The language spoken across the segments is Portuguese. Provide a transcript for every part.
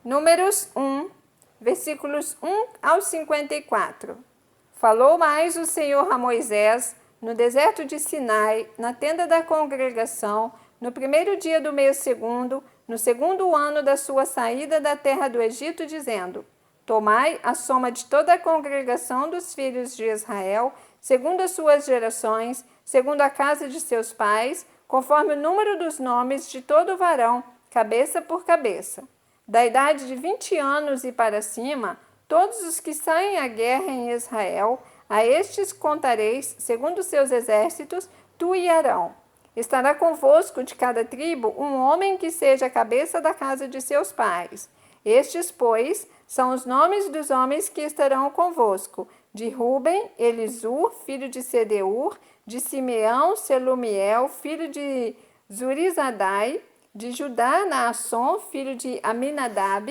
Números 1, versículos 1 ao 54. Falou mais o Senhor a Moisés no deserto de Sinai, na tenda da congregação, no primeiro dia do mês segundo, no segundo ano da sua saída da terra do Egito, dizendo: Tomai a soma de toda a congregação dos filhos de Israel, segundo as suas gerações, segundo a casa de seus pais, conforme o número dos nomes de todo varão, cabeça por cabeça. Da idade de 20 anos e para cima, todos os que saem à guerra em Israel, a estes contareis, segundo seus exércitos, tu e Arão. Estará convosco de cada tribo um homem que seja a cabeça da casa de seus pais. Estes, pois, são os nomes dos homens que estarão convosco: de Ruben, Elisur, filho de Sedeur; de Simeão, Selumiel, filho de Zurizadai; de Judá, Naasson, filho de Aminadab;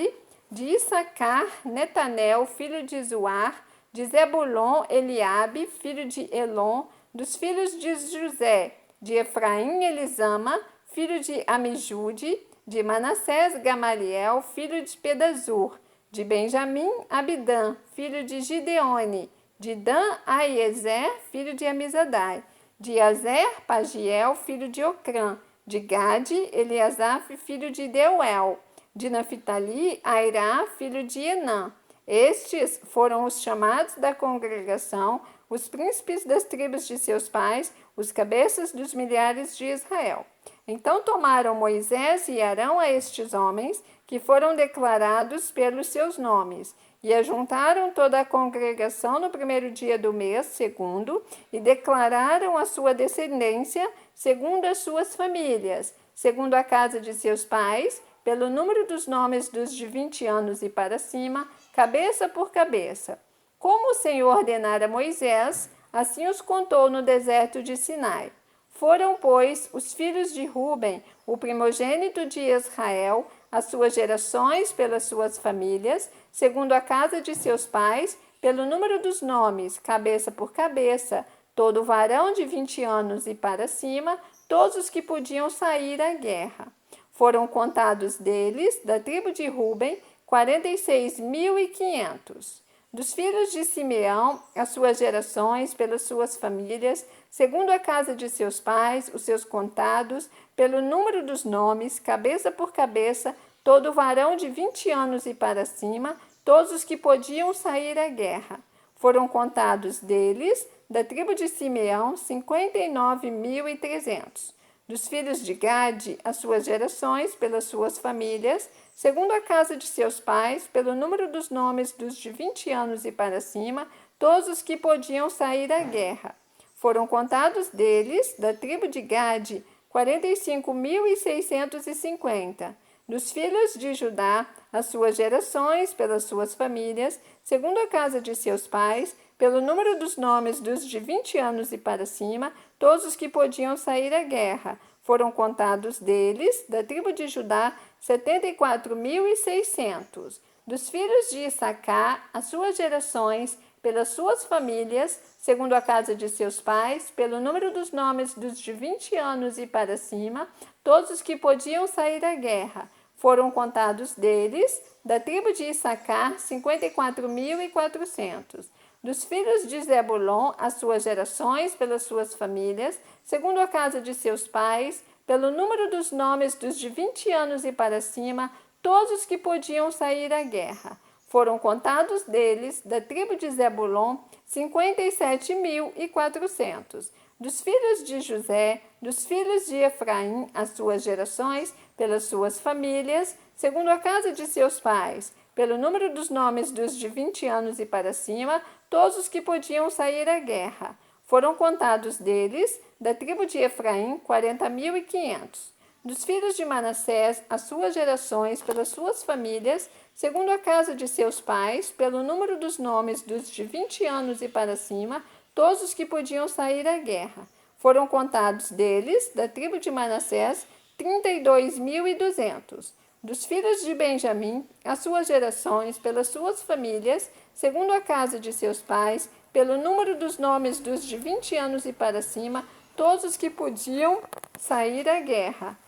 de Issacar, Netanel, filho de Zuar; de Zebulon, Eliabe, filho de Elon; dos filhos de José, de Efraim, Elisama, filho de Amijude; de Manassés, Gamaliel, filho de Pedazur; de Benjamim, Abidã, filho de Gideone; de Dan, Aiezer, filho de Amizadai; de Azer, Pagiel, filho de Ocrã; de Gade, Eliasaf, filho de Deuel; de Naphtali, Airá, filho de Enã. Estes foram os chamados da congregação, os príncipes das tribos de seus pais, os cabeças dos milhares de Israel. Então tomaram Moisés e Arão a estes homens, que foram declarados pelos seus nomes, e ajuntaram toda a congregação no primeiro dia do mês segundo, e declararam a sua descendência, segundo as suas famílias, segundo a casa de seus pais, pelo número dos nomes dos de 20 anos e para cima, cabeça por cabeça. Como o Senhor ordenara a Moisés, assim os contou no deserto de Sinai. Foram, pois, os filhos de Ruben, o primogênito de Israel, as suas gerações pelas suas famílias, segundo a casa de seus pais, pelo número dos nomes, cabeça por cabeça, todo varão de 20 anos e para cima, todos os que podiam sair à guerra. Foram contados deles, da tribo de Ruben, 46.500. Dos filhos de Simeão, as suas gerações, pelas suas famílias, segundo a casa de seus pais, os seus contados, pelo número dos nomes, cabeça por cabeça, todo varão de 20 anos e para cima, todos os que podiam sair à guerra. Foram contados deles, da tribo de Simeão, 59.300. Dos filhos de Gade, as suas gerações, pelas suas famílias, segundo a casa de seus pais, pelo número dos nomes dos de 20 anos e para cima, todos os que podiam sair à guerra. Foram contados deles, da tribo de Gade, 45.650. Dos filhos de Judá, as suas gerações, pelas suas famílias, segundo a casa de seus pais, pelo número dos nomes dos de 20 anos e para cima, todos os que podiam sair à guerra. Foram contados deles, da tribo de Judá, 74.600. Dos filhos de Issacar, as suas gerações, pelas suas famílias, segundo a casa de seus pais, pelo número dos nomes dos de 20 anos e para cima, todos os que podiam sair à guerra. Foram contados deles, da tribo de Issacar, 54.400. Dos filhos de Zebulon, as suas gerações, pelas suas famílias, segundo a casa de seus pais, pelo número dos nomes dos de 20 anos e para cima, todos os que podiam sair à guerra. Foram contados deles, da tribo de Zebulon, 57.400. Dos filhos de José, dos filhos de Efraim, as suas gerações, pelas suas famílias, segundo a casa de seus pais, pelo número dos nomes dos de 20 anos e para cima, todos os que podiam sair à guerra. Foram contados deles, da tribo de Efraim, 40.500. Dos filhos de Manassés, as suas gerações, pelas suas famílias, segundo a casa de seus pais, pelo número dos nomes dos de 20 anos e para cima, todos os que podiam sair à guerra. Foram contados deles, da tribo de Manassés, 32.200. Dos filhos de Benjamim, as suas gerações, pelas suas famílias, segundo a casa de seus pais, pelo número dos nomes dos de 20 anos e para cima, todos os que podiam sair à guerra.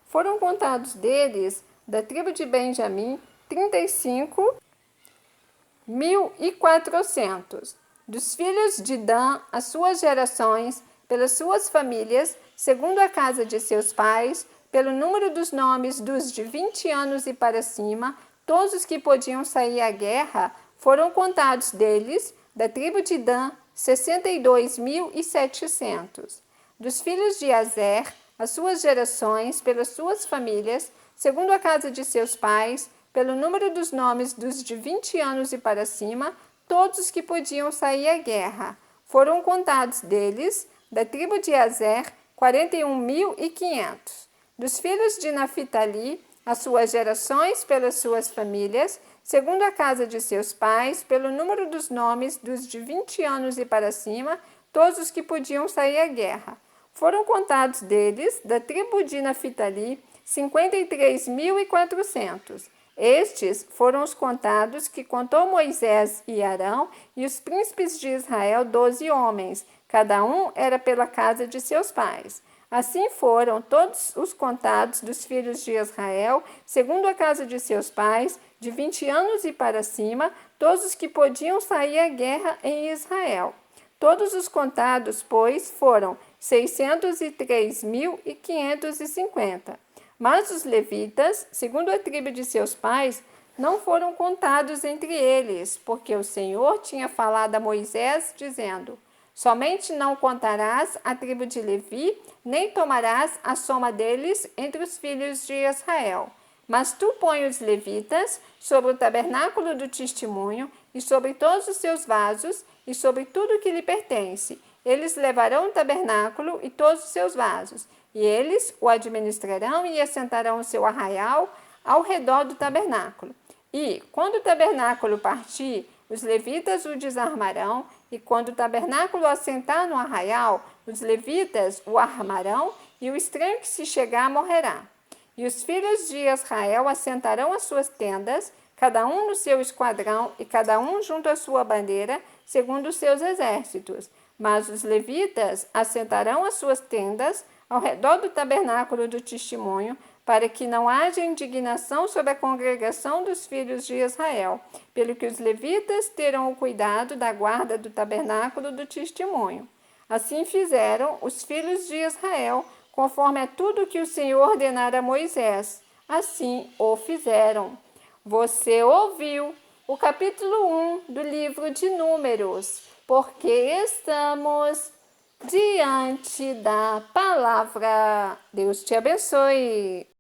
Foram contados deles, da tribo de Benjamim, 35.400. Dos filhos de Dan, as suas gerações, pelas suas famílias, segundo a casa de seus pais, pelo número dos nomes dos de 20 anos e para cima, todos os que podiam sair à guerra, foram contados deles, da tribo de Dan, 62.700. Dos filhos de Azer, as suas gerações, pelas suas famílias, segundo a casa de seus pais, pelo número dos nomes dos de 20 anos e para cima, todos os que podiam sair à guerra. Foram contados deles, da tribo de Azer, 41.500. Dos filhos de Naphtali, as suas gerações pelas suas famílias, segundo a casa de seus pais, pelo número dos nomes dos de 20 anos e para cima, todos os que podiam sair à guerra. Foram contados deles, da tribo de Naphtali, 53.400. Estes foram os contados que contou Moisés e Arão e os príncipes de Israel, 12 homens, cada um era pela casa de seus pais. Assim foram todos os contados dos filhos de Israel, segundo a casa de seus pais, de 20 anos e para cima, todos os que podiam sair à guerra em Israel. Todos os contados, pois, foram 603.550. Mas os levitas, segundo a tribo de seus pais, não foram contados entre eles, porque o Senhor tinha falado a Moisés, dizendo: somente não contarás a tribo de Levi, nem tomarás a soma deles entre os filhos de Israel. Mas tu põe os levitas sobre o tabernáculo do testemunho, e sobre todos os seus vasos, e sobre tudo que lhe pertence. Eles levarão o tabernáculo e todos os seus vasos, e eles o administrarão e assentarão o seu arraial ao redor do tabernáculo. E, quando o tabernáculo partir, os levitas o desarmarão, e quando o tabernáculo assentar no arraial, os levitas o armarão, e o estranho que se chegar morrerá. E os filhos de Israel assentarão as suas tendas, cada um no seu esquadrão, e cada um junto à sua bandeira, segundo os seus exércitos. Mas os levitas assentarão as suas tendas ao redor do tabernáculo do testemunho, para que não haja indignação sobre a congregação dos filhos de Israel, pelo que os levitas terão o cuidado da guarda do tabernáculo do testemunho. Assim fizeram os filhos de Israel, conforme a tudo que o Senhor ordenara a Moisés. Assim o fizeram. Você ouviu o capítulo 1 do livro de Números, porque estamos diante da palavra. Deus te abençoe.